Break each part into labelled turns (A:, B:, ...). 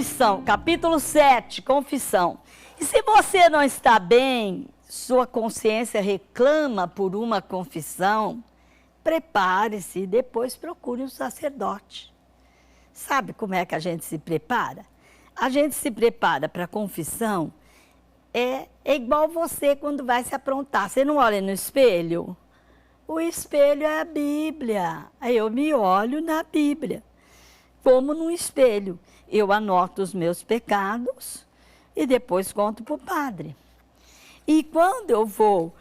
A: confissão, capítulo 7, confissão. E se você não está bem, sua consciência reclama por uma confissão, prepare-se e depois procure um sacerdote. Sabe como é que a gente se prepara? A gente se prepara para a confissão, é igual você quando vai se aprontar. Você não olha no espelho? O espelho é a Bíblia. Aí eu me olho na Bíblia, como num espelho. Eu anoto os meus pecados e depois conto para o padre. E quando eu vou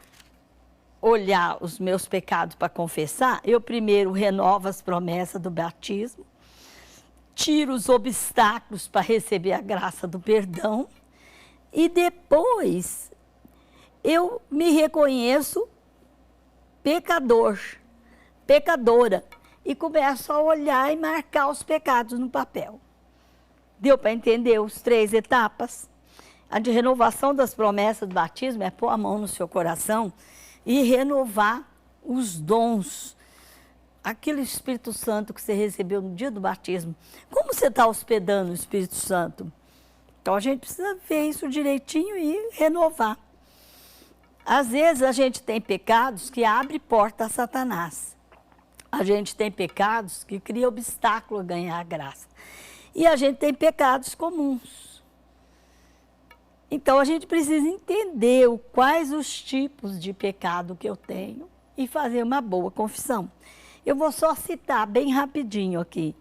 A: olhar os meus pecados para confessar, eu primeiro renovo as promessas do batismo, tiro os obstáculos para receber a graça do perdão e depois eu me reconheço pecador, pecadora e começo a olhar e marcar os pecados no papel. Deu para entender os 3 etapas? A de renovação das promessas do batismo é pôr a mão no seu coração e renovar os dons. Aquele Espírito Santo que você recebeu no dia do batismo. Como você está hospedando o Espírito Santo? Então a gente precisa ver isso direitinho e renovar. Às vezes a gente tem pecados que abrem porta a Satanás. A gente tem pecados que criam obstáculo a ganhar a graça. E a gente tem pecados comuns. Então, a gente precisa entender quais os tipos de pecado que eu tenho e fazer uma boa confissão. Eu vou só citar bem rapidinho aqui.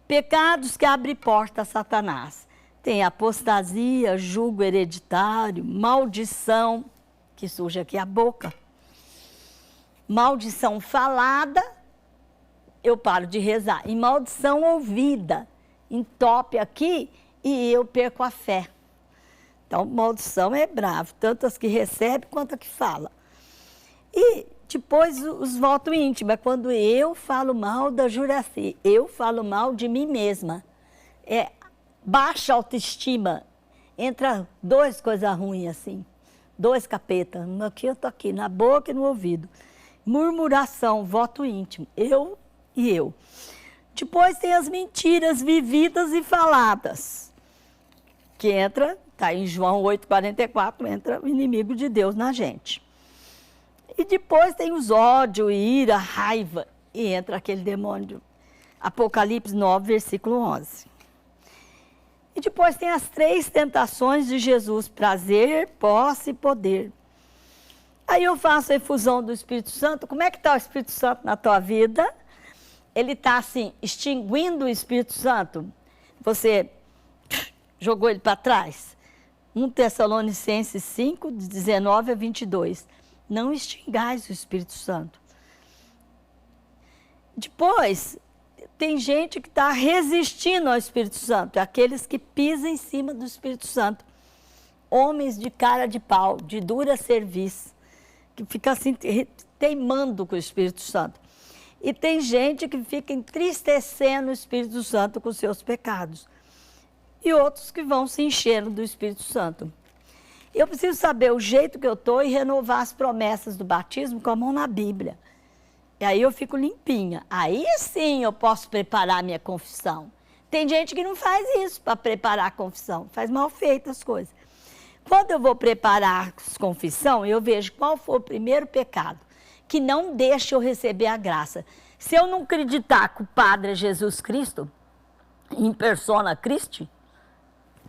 A: Pecados que abrem porta a Satanás. Tem apostasia, julgo hereditário, maldição, que surge aqui a boca. Maldição falada, eu paro de rezar. E maldição ouvida, entope aqui e eu perco a fé. Então, maldição é bravo, tanto as que recebe quanto a que fala. E depois os votos íntimos, é quando eu falo mal da Juraci, eu falo mal de mim mesma. É baixa autoestima, entra 2 coisas ruins assim, 2 capetas, aqui eu tô aqui, na boca e no ouvido. Murmuração, voto íntimo, eu e eu. Depois tem as mentiras vividas e faladas, que entra, está em João 8,44, entra o inimigo de Deus na gente. E depois tem os ódio, ira, raiva, e entra aquele demônio. Apocalipse 9, versículo 11. E depois tem as 3 tentações de Jesus, prazer, posse e poder. Aí eu faço a infusão do Espírito Santo. Como é que está o Espírito Santo na tua vida? Ele está assim, extinguindo o Espírito Santo. Você jogou ele para trás. 1 Tessalonicenses 5, de 19 a 22. Não extingais o Espírito Santo. Depois, tem gente que está resistindo ao Espírito Santo. Aqueles que pisam em cima do Espírito Santo. Homens de cara de pau, de dura serviço. Que fica assim, teimando com o Espírito Santo. E tem gente que fica entristecendo o Espírito Santo com seus pecados. E outros que vão se enchendo do Espírito Santo. Eu preciso saber o jeito que eu estou e renovar as promessas do batismo com a mão na Bíblia. E aí eu fico limpinha. Aí sim eu posso preparar a minha confissão. Tem gente que não faz isso para preparar a confissão. Faz mal feito as coisas. Quando eu vou preparar a confissão, eu vejo qual foi o primeiro pecado que não deixa eu receber a graça. Se eu não acreditar que o Padre é Jesus Cristo, em persona Christi,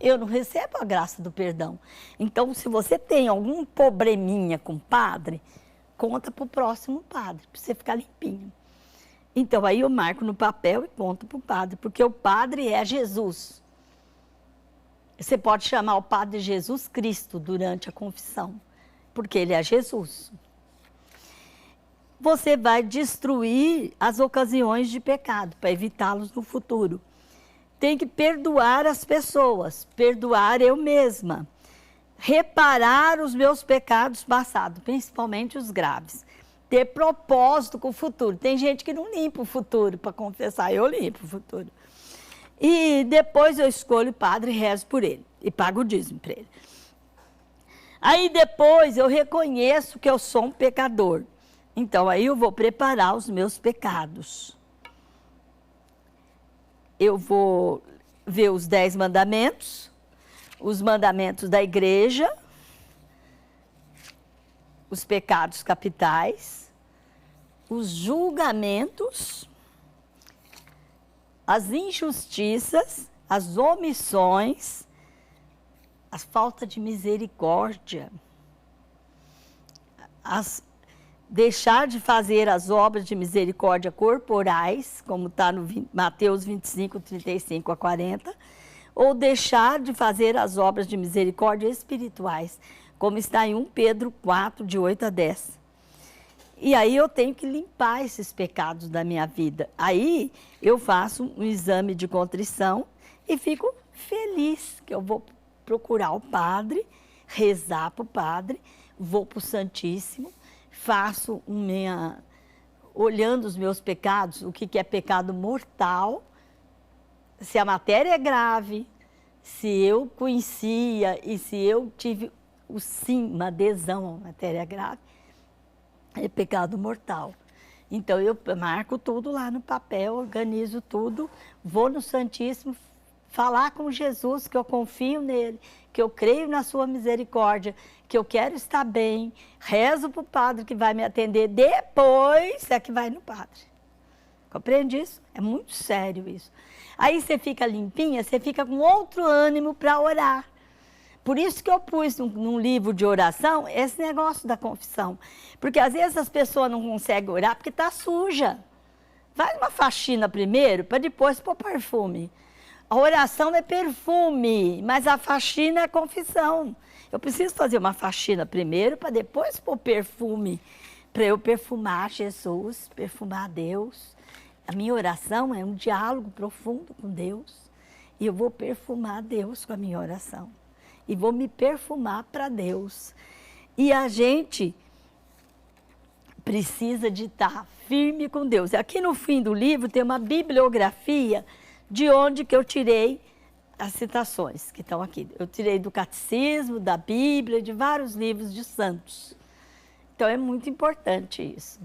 A: eu não recebo a graça do perdão. Então, se você tem algum probleminha com o padre, conta para o próximo padre, para você ficar limpinho. Então, aí eu marco no papel e conto para o padre, porque o padre é Jesus. Você pode chamar o padre de Jesus Cristo durante a confissão, porque ele é Jesus. Você vai destruir as ocasiões de pecado, para evitá-los no futuro. Tem que perdoar as pessoas, perdoar eu mesma, reparar os meus pecados passados, principalmente os graves. Ter propósito com o futuro. Tem gente que não limpa o futuro para confessar, eu limpo o futuro. E depois eu escolho o padre e rezo por ele, e pago o dízimo para ele. Aí depois eu reconheço que eu sou um pecador. Então aí eu vou preparar os meus pecados. Eu vou ver os 10 mandamentos, os mandamentos da igreja, os pecados capitais, os julgamentos, as injustiças, as omissões, a falta de misericórdia, deixar de fazer as obras de misericórdia corporais, como está no Mateus 25, 35 a 40, ou deixar de fazer as obras de misericórdia espirituais, como está em 1 Pedro 4, de 8 a 10. E aí eu tenho que limpar esses pecados da minha vida. Aí eu faço um exame de contrição e fico feliz que eu vou procurar o padre, rezar para o padre, vou para o Santíssimo, faço olhando os meus pecados, o que é pecado mortal, se a matéria é grave, se eu conhecia e se eu tive uma adesão à matéria grave, é pecado mortal. Então eu marco tudo lá no papel, organizo tudo, vou no Santíssimo falar com Jesus, que eu confio nele, que eu creio na sua misericórdia, que eu quero estar bem, rezo para o padre que vai me atender, depois é que vai no padre. Compreende isso? É muito sério isso. Aí você fica limpinha, você fica com outro ânimo para orar. Por isso que eu pus num livro de oração esse negócio da confissão. Porque às vezes as pessoas não conseguem orar porque está suja. Faz uma faxina primeiro, para depois pôr perfume. A oração é perfume, mas a faxina é confissão. Eu preciso fazer uma faxina primeiro, para depois pôr perfume. Para eu perfumar Jesus, perfumar Deus. A minha oração é um diálogo profundo com Deus. E eu vou perfumar Deus com a minha oração. E vou me perfumar para Deus. E a gente precisa de estar firme com Deus. Aqui no fim do livro tem uma bibliografia de onde que eu tirei as citações que estão aqui. Eu tirei do Catecismo, da Bíblia, de vários livros de santos. Então é muito importante isso.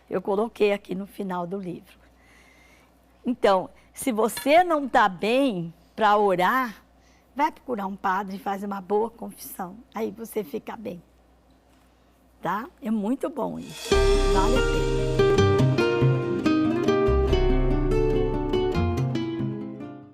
A: Eu coloquei aqui no final do livro. Então, se você não está bem para orar, vai procurar um padre e faz uma boa confissão. Aí você fica bem. Tá? É muito bom isso. Vale a pena.